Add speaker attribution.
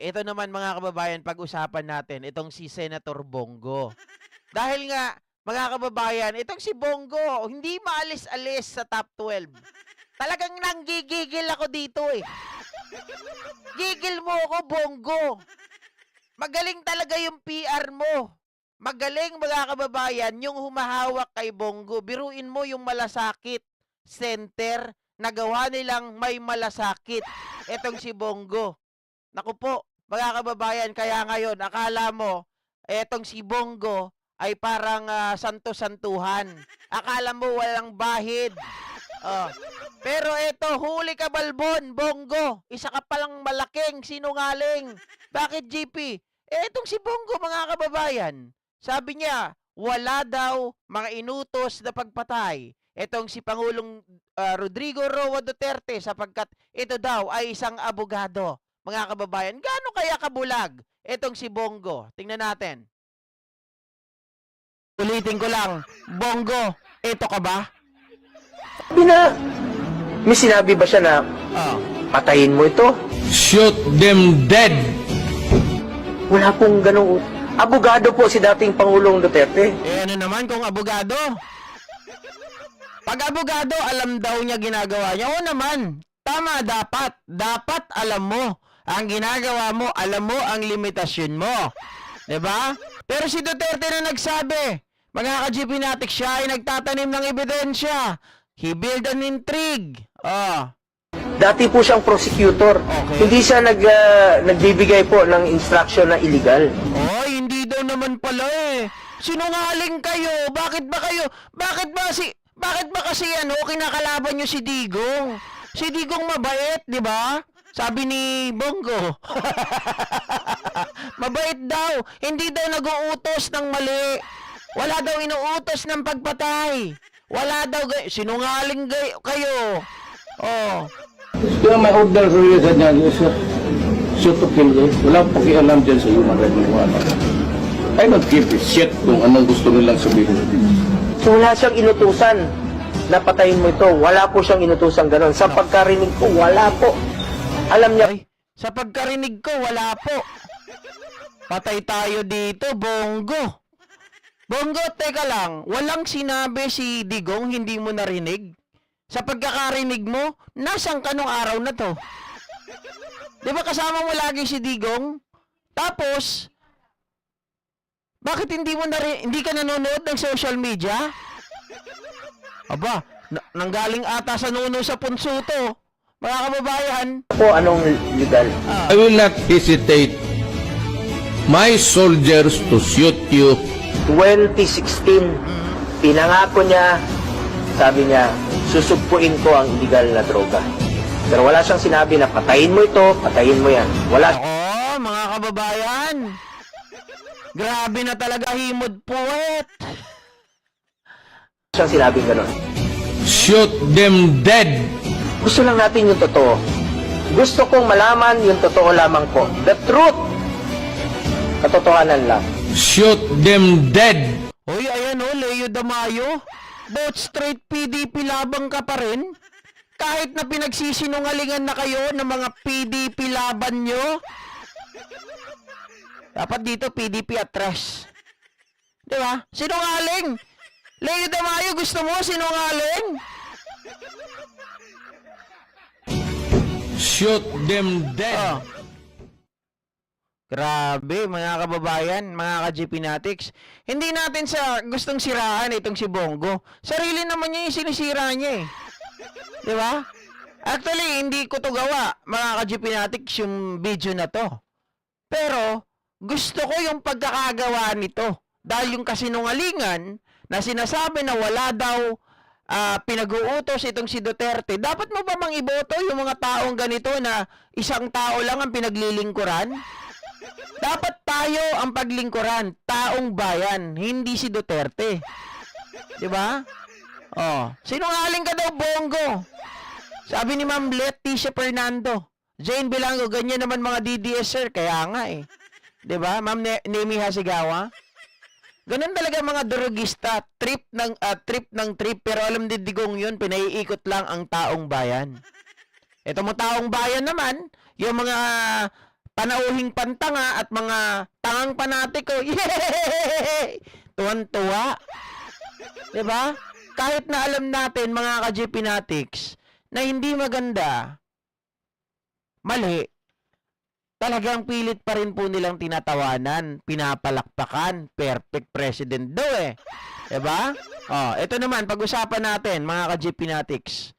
Speaker 1: ito naman mga kababayan, pag-usapan natin itong si Senator Bongo. Dahil nga, mga kababayan, itong si Bongo, hindi maalis-alis sa top 12. Talagang nanggigigil ako dito eh. Gigil mo ako, Bongo. Magaling talaga yung PR mo. Magaling mga kababayan, yung humahawak kay Bongo. Biruin mo yung malasakit center na gawa nilang may malasakit. Etong si Bongo. Naku po, mga kababayan, kaya ngayon, akala mo, etong si Bongo ay parang santo-santuhan. Akala mo walang bahid. Oh. Pero eto, huli ka balbon, Bongo. Isa ka palang malaking sinungaling. Bakit, GP? Etong si Bongo, mga kababayan, sabi niya, wala daw mga inutos na pagpatay. Etong si Pangulong Rodrigo Roa Duterte sapagkat ito daw ay isang abogado. Mga kababayan, gaano kaya kabulag etong si Bongo? Tingnan natin. Ulitin ko lang, Bongo, ito ka ba?
Speaker 2: May sinabi ba siya na
Speaker 1: Oh.
Speaker 2: patayin mo ito?
Speaker 3: Shoot them dead.
Speaker 2: Wala pong ganong... Abogado po si dating Pangulong Duterte.
Speaker 1: Ano naman kung abogado? Pag abogado, alam daw niya ginagawa niya. Oo naman, tama dapat. Dapat alam mo ang ginagawa mo, alam mo ang limitasyon mo. 'Di ba? Pero si Duterte na nagsabi, mga ka-GP natin, siya ay nagtatanim ng ebidensya. He built an intrigue. Oh.
Speaker 2: Dati po siyang prosecutor.
Speaker 1: Okay.
Speaker 2: Hindi siya nagbibigay po ng instruction na illegal.
Speaker 1: Oh, hindi daw naman pala eh. Sinungaling kayo. Bakit ba kasi kinakalaban niyo si Digong? Si Digong mabait, 'di ba? Sabi ni Bongo. Mabait daw. Hindi daw nag-uutos ng mali. Wala daw inuutos ng pagpatay. Wala daw sinungaling kayo. Oh.
Speaker 4: Kaya may order release niya sa shoot to kill eh. Wala akong pakialam dyan sa human rights mga I don't give a shit kung anong gusto nilang sabihin.
Speaker 2: So wala siyang inutusan na patayin mo ito. Wala po siyang inutusan ganon. Sa pagkarinig ko, wala po. Alam niya,
Speaker 1: Ay, sa pagkarinig ko, wala po. Patay tayo dito, Bongo. Bongo, teka lang. Walang sinabi si Digong, hindi mo narinig? Sa pagkakarinig mo, nasan ka nung araw na to? Di ba kasama mo lagi si Digong? Tapos, bakit hindi ka nanonood ng social media? Aba, nanggaling ata sa nuno sa punso to. Mga kababayan.
Speaker 2: po anong legal.
Speaker 3: I will not hesitate my soldiers to shoot you.
Speaker 2: 2016, pinangako niya, sabi niya, susugpuin ko ang illegal na droga. Pero wala siyang sinabi na patayin mo ito, patayin mo yan. Wala
Speaker 1: Oo, mga kababayan. Grabe na talaga himod puwet.
Speaker 2: siyang sinabing ganon.
Speaker 3: Shoot them dead.
Speaker 2: Gusto lang natin yung totoo. Gusto kong malaman yung totoo lamang po. The truth. Katotohanan lang.
Speaker 3: Shoot them dead.
Speaker 1: Hoy, ayan o, Leo Damayo. Both straight PDP labang ka pa rin. Kahit na pinagsisinungalingan na kayo ng mga PDP laban nyo. Dapat dito PDP atras. Di ba? Sinungaling. Leo Damayo, gusto mo sinungaling?
Speaker 3: Shoot them dead.
Speaker 1: Oh. Grabe, mga kababayan, mga ka-GP Natics. Hindi natin sa gustong siraan itong si Bongo. Sarili naman niya yung sinisira niya eh. Di ba? Actually, hindi ko to gawa, mga ka-GP Natics, yung video na to. Pero, gusto ko yung pagkakagawa nito. Dahil yung kasinungalingan na sinasabi na wala daw pinag-uutos itong si Duterte, dapat mo ba mang iboto yung mga taong ganito na isang tao lang ang pinaglilingkuran? Dapat tayo ang paglingkuran, taong bayan, hindi si Duterte. 'Di ba? Oh, sinungaling ka daw, Bongo. Sabi ni Ma'am Leticia Fernando, Jane Bilango, ganyan naman mga DDS sir, kaya nga eh. 'Di ba? Ma'am Nemi Hasigawa. Ganun talaga mga drugista, trip ng trip, pero alam din Digong yun, pinaiikot lang ang taong bayan. Ito mo taong bayan naman, yung mga panauhing pantanga at mga tangang panatiko. Yay! Tuwan-tuwa. 'Di ba? Kahit na alam natin mga ka-GP Fanatics na hindi maganda, mali, talagang pilit pa rin po nilang tinatawanan, pinapalakpakan, perfect president daw eh. 'Di ba? Oh, ito naman pag-usapan natin mga ka-GP Fanatics.